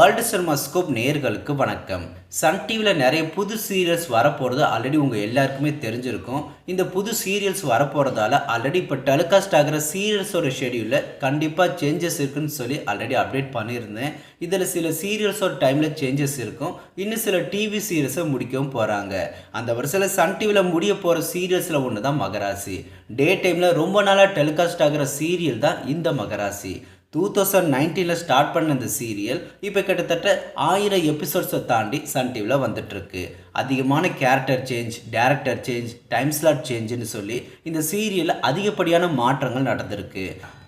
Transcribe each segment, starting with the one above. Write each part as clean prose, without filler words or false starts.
World cinemascope நேயர்களுக்கு வணக்கம். Sun டிவியில் நிறைய புது சீரியல்ஸ் வரப்போகிறது ஆல்ரெடி உங்கள் எல்லாருக்குமே தெரிஞ்சிருக்கும். இந்த புது சீரியல்ஸ் வரப்போகிறதால ஆல்ரெடி இப்போ டெலிகாஸ்ட் ஆகிற சீரியல்ஸோட ஷெடியூலில் கண்டிப்பாக சேஞ்சஸ் இருக்குன்னு சொல்லி ஆல்ரெடி அப்டேட் பண்ணியிருந்தேன். இதில் சில சீரியல்ஸோட டைமில் சேஞ்சஸ் இருக்கும், இன்னும் சில டிவி சீரியல்ஸை முடிக்கவும் போகிறாங்க. அந்த வருஷத்தில் சன் டிவியில் முடிய போகிற சீரியல்ஸில் ஒன்று தான் மகராசி. டே டைமில் ரொம்ப நாளாக டெலிகாஸ்ட் ஆகிற சீரியல் தான் இந்த மகராசி. 2019 ஸ்டார்ட் பண்ண இந்த சீரியல் இப்போ கிட்டத்தட்ட 1000 எபிசோட்ஸை தாண்டி சன் டிவியில் வந்துட்டுருக்கு. அதிகமான character change, director change, time slot சேஞ்சுன்னு சொல்லி இந்த சீரியலில் அதிகப்படியான மாற்றங்கள் நடந்திருக்கு.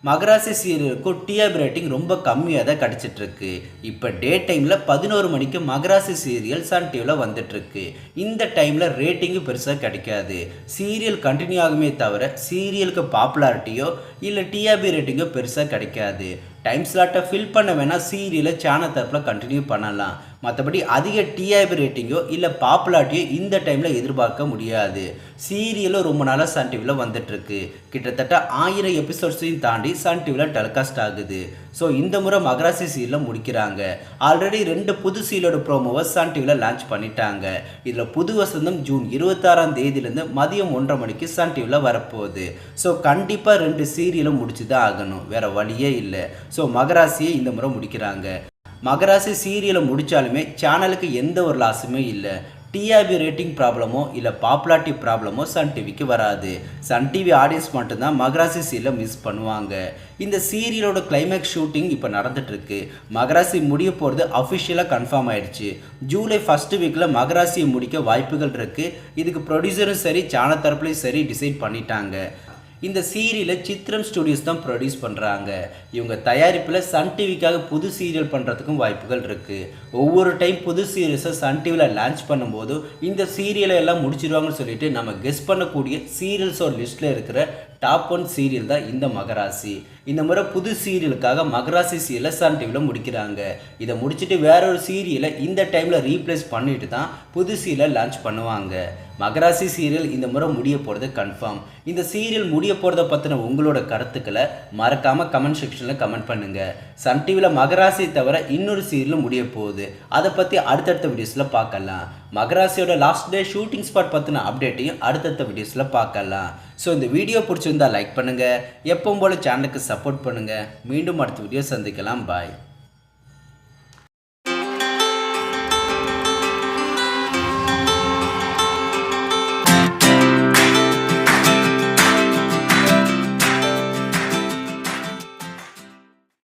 மகராசி சீரியலுக்கும் டிஆர்பி ரேட்டிங் ரொம்ப கம்மியாக தான் கிடச்சிட்ருக்கு. இப்போ டே டைமில் 11 மணிக்கு மகராசி சீரியல் சன் டிவியில் வந்துட்டுருக்கு. இந்த டைமில் ரேட்டிங்கும் பெருசாக கிடைக்காது. சீரியல் கண்டினியூ ஆகுமே தவிர சீரியலுக்கு பாப்புலாரிட்டியோ இல்லை டிஆர்பி ரேட்டிங்கோ பெருசாக கிடைக்காது. டைம் ஸ்லாட்டை ஃபில் பண்ண வேணால் சீரியலை சேனல் தரப்பில் கண்டினியூ பண்ணலாம். மற்றபடி அதிக டிஆர்பி ரேட்டிங்கோ இல்லை பாப்புலாரிட்டியோ இந்த டைமில் எதிர்பார்க்க முடியாது. சீரியலும் ரொம்ப நாளாக சன் டிவியில் வந்துட்டுருக்கு. கிட்டத்தட்ட 1000 எபிசோட்ஸையும் தாண்டி சன் டிவியில் டெலிகாஸ்ட் ஆகுது. ஸோ இந்த முறை மகராசி சீரியலை முடிக்கிறாங்க. ஆல்ரெடி 2 புது சீரியலோட ப்ரோமோவை சன் டிவியில் லான்ச் பண்ணிட்டாங்க. இதில் புது வசந்தம் ஜூன் 26ஆம் தேதியிலேருந்து மதியம் 1:30 மணிக்கு சன் டிவியில் வரப்போகுது. ஸோ கண்டிப்பாக 2 சீரியலும் முடிச்சு தான் ஆகணும், வேறு வழியே இல்லை. ஸோ மகராசியை இந்த முறை முடிக்கிறாங்க. மகராசி சீரியலை முடித்தாலுமே சேனலுக்கு எந்த ஒரு லாஸுமே இல்லை. டிஆர்பி ரேட்டிங் ப்ராப்ளமோ இல்லை பாப்புலாரிட்டி ப்ராப்ளமோ சன் டிவிக்கு வராது. சன் டிவி ஆடியன்ஸ் மட்டும்தான் மகராசி சீரியலை மிஸ் பண்ணுவாங்க. இந்த சீரியலோட கிளைமேக்ஸ் ஷூட்டிங் இப்போ நடந்துகிட்ருக்கு. மகராசி முடிய போகிறது அஃபிஷியலாக கன்ஃபார்ம் ஆயிடுச்சு. ஜூலை ஃபர்ஸ்ட் வீக்கில் மகராசியை முடிக்க வாய்ப்புகள் இருக்குது. இதுக்கு ப்ரொடியூசரும் சரி சேனல் தரப்புலையும் சரி டிசைட் பண்ணிட்டாங்க. இந்த சீரியலை சித்ரம் ஸ்டுடியோஸ் தான் ப்ரொடியூஸ் பண்ணுறாங்க. இவங்க தயாரிப்பில் சன் டிவிக்காக புது சீரியல் பண்ணுறதுக்கும் வாய்ப்புகள் இருக்குது. ஒவ்வொரு டைம் புது சீரியஸை சன் டிவியில் லான்ச் பண்ணும்போது இந்த சீரியலை எல்லாம் முடிச்சிடுவாங்கன்னு சொல்லிட்டு நம்ம கெஸ் பண்ணக்கூடிய சீரியல்ஸோட லிஸ்ட்டில் இருக்கிற டாப் 1 சீரியல் தான் இந்த மகராசி. இந்த முறை புது சீரியலுக்காக மகராசி சீரியலை சன் டிவியில் முடிக்கிறாங்க. இதை முடிச்சுட்டு வேறொரு சீரியலை இந்த டைமில் ரீப்ளேஸ் பண்ணிட்டு தான் புது சீரியலை லான்ச் பண்ணுவாங்க. மகராசி சீரியல் இந்த முறை முடிய போகிறது கன்ஃபார்ம். இந்த சீரியல் முடிய போகிறத பற்றின உங்களோட கருத்துக்களை மறக்காமல் கமெண்ட் செக்ஷனில் கமெண்ட் பண்ணுங்கள். சன் டிவியில் மகராசி தவிர இன்னொரு சீரியலும் முடிய போகுது. அதை பற்றி அடுத்தடுத்த வீடியோஸில் பார்க்கலாம். மகராசியோட லாஸ்ட் டே ஷூட்டிங் ஸ்பாட் பற்றின அப்டேட்டையும் அடுத்தடுத்த வீடியோஸில் பார்க்கலாம். ஸோ இந்த வீடியோ பிடிச்சிருந்தால் லைக் பண்ணுங்கள். எப்பவும் போல் சேனலுக்கு சப்போர்ட் பண்ணுங்கள். மீண்டும் அடுத்த வீடியோ சந்திக்கலாம். பாய்.